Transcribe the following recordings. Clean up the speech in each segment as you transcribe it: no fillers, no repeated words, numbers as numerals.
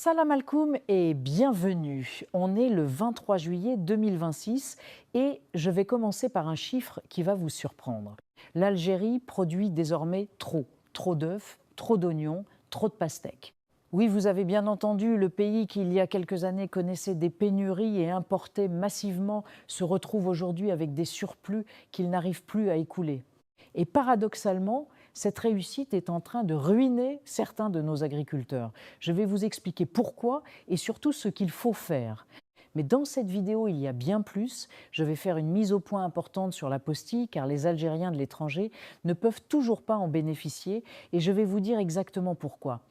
Salam alkoum et bienvenue. On est le 23 juillet 2026 et je vais commencer par un chiffre qui va vous surprendre. L'Algérie produit désormais trop d'œufs, trop d'oignons, trop de pastèques. Oui, vous avez bien entendu, le pays qui il y a quelques années connaissait des pénuries et importait massivement se retrouve aujourd'hui avec des surplus qu'il n'arrive plus à écouler. Et paradoxalement, cette réussite est en train de ruiner certains de nos agriculteurs. Je vais vous expliquer pourquoi et surtout ce qu'il faut faire. Mais dans cette vidéo, il y a bien plus. Je vais faire une mise au point importante sur la pastille car les Algériens de l'étranger ne peuvent toujours pas en bénéficier et je vais vous dire exactement pourquoi.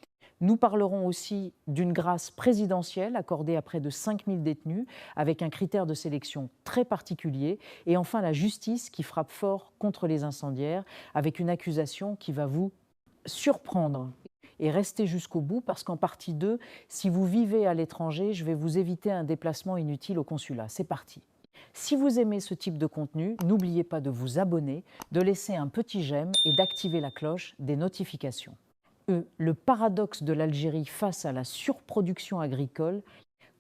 Nous parlerons aussi d'une grâce présidentielle accordée à près de 5000 détenus avec un critère de sélection très particulier et enfin la justice qui frappe fort contre les incendiaires avec une accusation qui va vous surprendre. Et restez jusqu'au bout parce qu'en partie 2, si vous vivez à l'étranger, je vais vous éviter un déplacement inutile au consulat. C'est parti. Si vous aimez ce type de contenu, n'oubliez pas de vous abonner, de laisser un petit j'aime et d'activer la cloche des notifications. Le paradoxe de l'Algérie face à la surproduction agricole.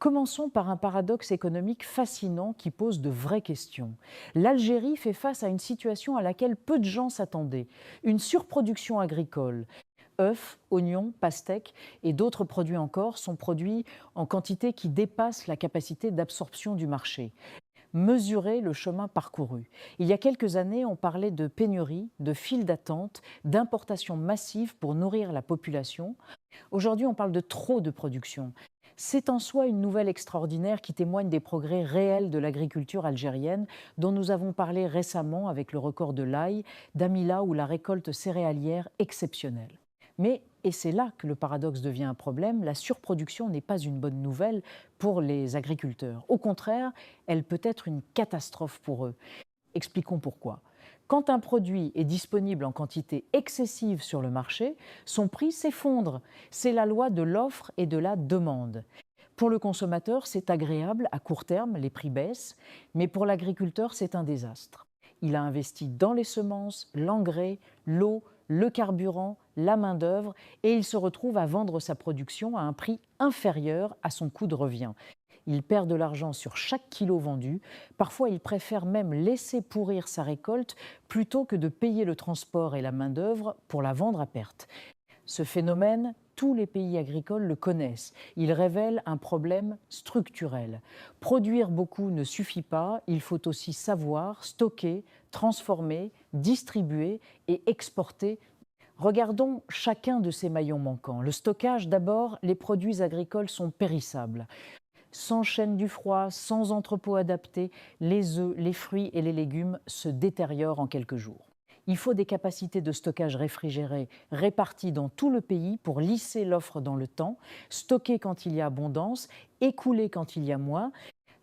Commençons par un paradoxe économique fascinant qui pose de vraies questions. L'Algérie fait face à une situation à laquelle peu de gens s'attendaient, une surproduction agricole. Œufs, oignons, pastèques et d'autres produits encore sont produits en quantité qui dépasse la capacité d'absorption du marché. Mesurer le chemin parcouru. Il y a quelques années, on parlait de pénurie, de files d'attente, d'importation massive pour nourrir la population. Aujourd'hui, on parle de trop de production. C'est en soi une nouvelle extraordinaire qui témoigne des progrès réels de l'agriculture algérienne dont nous avons parlé récemment avec le record de l'ail, d'Amila ou la récolte céréalière exceptionnelle. Mais, et c'est là que le paradoxe devient un problème, la surproduction n'est pas une bonne nouvelle pour les agriculteurs. Au contraire, elle peut être une catastrophe pour eux. Expliquons pourquoi. Quand un produit est disponible en quantité excessive sur le marché, son prix s'effondre. C'est la loi de l'offre et de la demande. Pour le consommateur, c'est agréable, à court terme, les prix baissent, mais pour l'agriculteur, c'est un désastre. Il a investi dans les semences, l'engrais, l'eau, le carburant, la main-d'œuvre, et il se retrouve à vendre sa production à un prix inférieur à son coût de revient. Il perd de l'argent sur chaque kilo vendu. Parfois, il préfère même laisser pourrir sa récolte plutôt que de payer le transport et la main-d'œuvre pour la vendre à perte. Ce phénomène, tous les pays agricoles le connaissent. Il révèle un problème structurel. Produire beaucoup ne suffit pas, il faut aussi savoir stocker, transformer, distribuer et exporter. Regardons chacun de ces maillons manquants. Le stockage, d'abord, les produits agricoles sont périssables. Sans chaîne du froid, sans entrepôt adapté, les œufs, les fruits et les légumes se détériorent en quelques jours. Il faut des capacités de stockage réfrigérées réparties dans tout le pays pour lisser l'offre dans le temps, stocker quand il y a abondance, écouler quand il y a moins.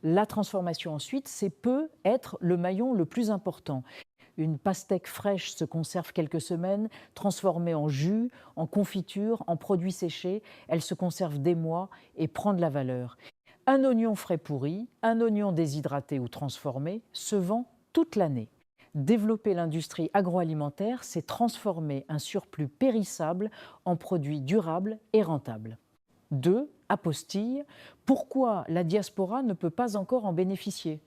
La transformation ensuite, c'est peut être le maillon le plus important. Une pastèque fraîche se conserve quelques semaines, transformée en jus, en confiture, en produits séchés. Elle se conserve des mois et prend de la valeur. Un oignon frais pourri, un oignon déshydraté ou transformé se vend toute l'année. Développer l'industrie agroalimentaire, c'est transformer un surplus périssable en produit durable et rentable. 2. Apostille. Pourquoi la diaspora ne peut pas encore en bénéficier ?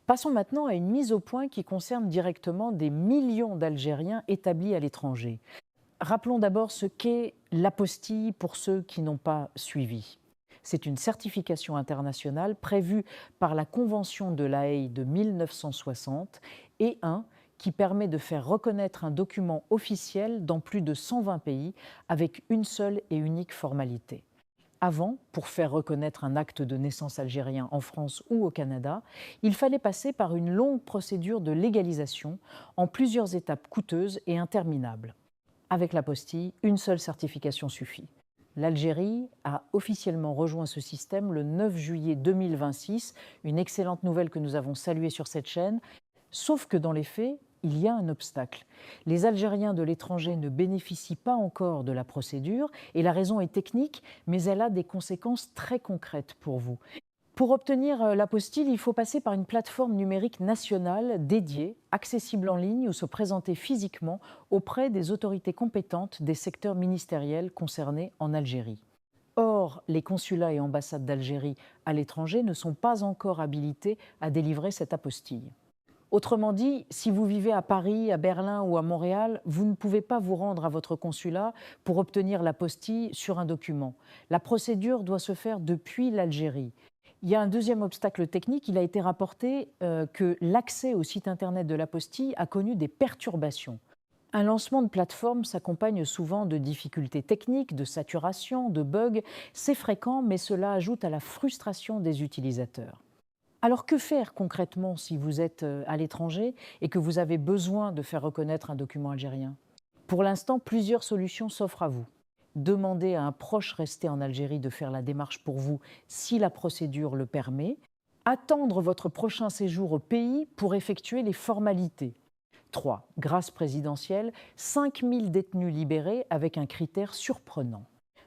Passons maintenant à une mise au point qui concerne directement des millions d'Algériens établis à l'étranger. Rappelons d'abord ce qu'est l'apostille pour ceux qui n'ont pas suivi. C'est une certification internationale prévue par la Convention de La Haye de 1960 et qui permet de faire reconnaître un document officiel dans plus de 120 pays avec une seule et unique formalité. Avant, pour faire reconnaître un acte de naissance algérien en France ou au Canada, il fallait passer par une longue procédure de légalisation en plusieurs étapes coûteuses et interminables. Avec l'apostille, une seule certification suffit. L'Algérie a officiellement rejoint ce système le 9 juillet 2026, une excellente nouvelle que nous avons saluée sur cette chaîne, sauf que dans les faits, il y a un obstacle. Les Algériens de l'étranger ne bénéficient pas encore de la procédure et la raison est technique, mais elle a des conséquences très concrètes pour vous. Pour obtenir l'apostille, il faut passer par une plateforme numérique nationale dédiée, accessible en ligne ou se présenter physiquement auprès des autorités compétentes des secteurs ministériels concernés en Algérie. Or, les consulats et ambassades d'Algérie à l'étranger ne sont pas encore habilités à délivrer cette apostille. Autrement dit, si vous vivez à Paris, à Berlin ou à Montréal, vous ne pouvez pas vous rendre à votre consulat pour obtenir l'apostille sur un document. La procédure doit se faire depuis l'Algérie. Il y a un deuxième obstacle technique. Il a été rapporté que l'accès au site internet de l'apostille a connu des perturbations. Un lancement de plateforme s'accompagne souvent de difficultés techniques, de saturation, de bugs. C'est fréquent, mais cela ajoute à la frustration des utilisateurs. Alors que faire concrètement si vous êtes à l'étranger et que vous avez besoin de faire reconnaître un document algérien? Pour l'instant, plusieurs solutions s'offrent à vous. Demandez à un proche resté en Algérie de faire la démarche pour vous si la procédure le permet. Attendre votre prochain séjour au pays pour effectuer les formalités. 3. Grâce présidentielle, 5000 détenus libérés avec un critère surprenant.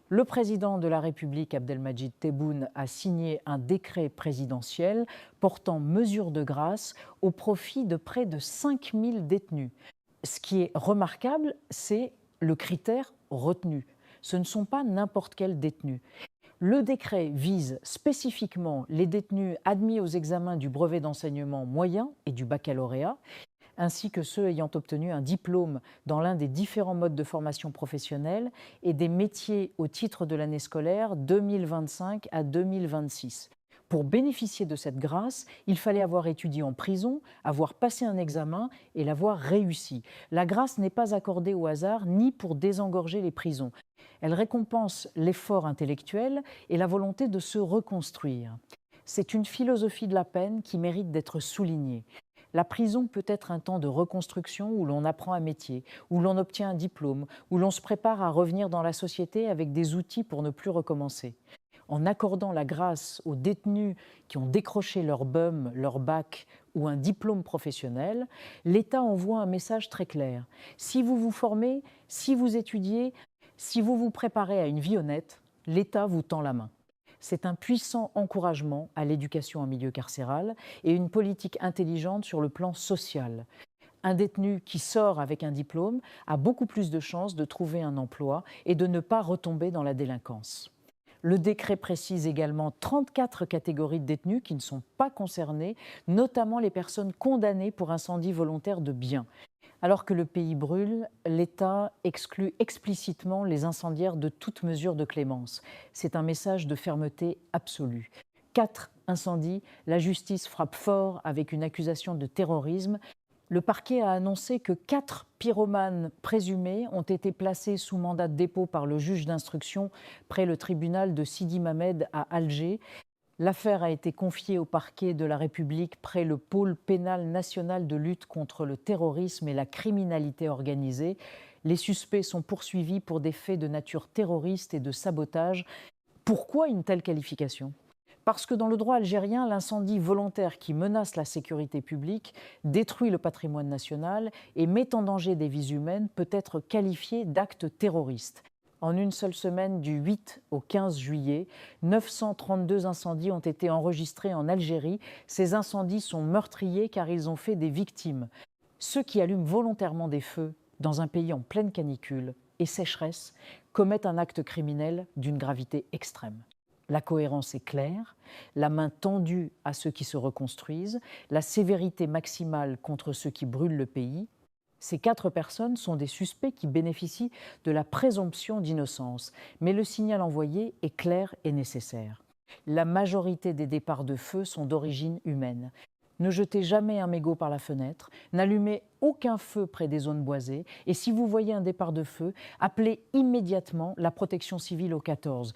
Le président de la République, Abdelmadjid Tebboune, a signé un décret présidentiel portant mesures de grâce au profit de près de 5000 détenus. Ce qui est remarquable, c'est le critère retenu. Ce ne sont pas n'importe quels détenus. Le décret vise spécifiquement les détenus admis aux examens du brevet d'enseignement moyen et du baccalauréat, ainsi que ceux ayant obtenu un diplôme dans l'un des différents modes de formation professionnelle et des métiers au titre de l'année scolaire 2025 à 2026. Pour bénéficier de cette grâce, il fallait avoir étudié en prison, avoir passé un examen et l'avoir réussi. La grâce n'est pas accordée au hasard ni pour désengorger les prisons. Elle récompense l'effort intellectuel et la volonté de se reconstruire. C'est une philosophie de la peine qui mérite d'être soulignée. La prison peut être un temps de reconstruction où l'on apprend un métier, où l'on obtient un diplôme, où l'on se prépare à revenir dans la société avec des outils pour ne plus recommencer. En accordant la grâce aux détenus qui ont décroché leur BUM, leur bac ou un diplôme professionnel, l'État envoie un message très clair. Si vous vous formez, si vous étudiez, si vous vous préparez à une vie honnête, l'État vous tend la main. C'est un puissant encouragement à l'éducation en milieu carcéral et une politique intelligente sur le plan social. Un détenu qui sort avec un diplôme a beaucoup plus de chances de trouver un emploi et de ne pas retomber dans la délinquance. Le décret précise également 34 catégories de détenus qui ne sont pas concernées, notamment les personnes condamnées pour incendie volontaire de biens. Alors que le pays brûle, l'État exclut explicitement les incendiaires de toute mesure de clémence. C'est un message de fermeté absolue. 4 incendies, la justice frappe fort avec une accusation de terrorisme. Le parquet a annoncé que 4 pyromanes présumés ont été placés sous mandat de dépôt par le juge d'instruction près le tribunal de Sidi Mamed à Alger. L'affaire a été confiée au parquet de la République près le pôle pénal national de lutte contre le terrorisme et la criminalité organisée. Les suspects sont poursuivis pour des faits de nature terroriste et de sabotage. Pourquoi une telle qualification ? Parce que dans le droit algérien, l'incendie volontaire qui menace la sécurité publique, détruit le patrimoine national et met en danger des vies humaines peut être qualifié d'acte terroriste. En une seule semaine, du 8 au 15 juillet, 932 incendies ont été enregistrés en Algérie. Ces incendies sont meurtriers car ils ont fait des victimes. Ceux qui allument volontairement des feux dans un pays en pleine canicule et sécheresse commettent un acte criminel d'une gravité extrême. La cohérence est claire, la main tendue à ceux qui se reconstruisent, la sévérité maximale contre ceux qui brûlent le pays. Ces 4 personnes sont des suspects qui bénéficient de la présomption d'innocence, mais le signal envoyé est clair et nécessaire. La majorité des départs de feu sont d'origine humaine. Ne jetez jamais un mégot par la fenêtre, n'allumez aucun feu près des zones boisées et si vous voyez un départ de feu, appelez immédiatement la protection civile au 14.